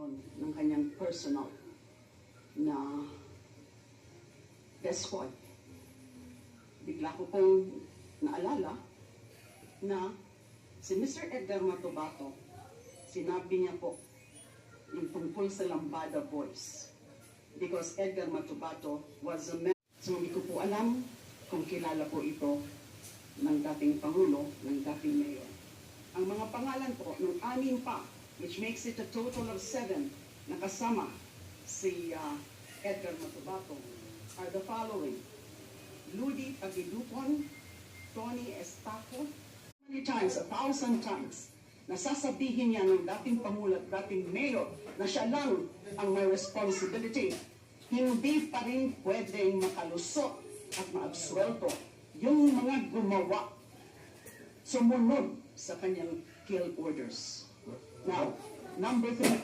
nagkaroon ng kanyang personal na death squad. Bigla ko pong naalala na si Mr. Edgar Matubato, sinabi niya po yung tungkol sa Lambada Boys. Because Edgar Matubato was a member. So hindi ko po alam kung kilala po ito ng dating Pangulo, ng dating Mayor. Ang mga pangalan po, nung 6 pa, which makes it a total of 7, nakasama si Edgar Matubato, are the following: Ludi Pagidupon, Tony Estaco. Many times, 1,000 times, nasasabihin niya ng dating Pangulo at dating Mayor na siya lang ang may responsibility. Hindi pa rin pwedeng makalusot at maabsuelto yung mga gumawa, sumunod sa kanyang kill orders. Now, number 3.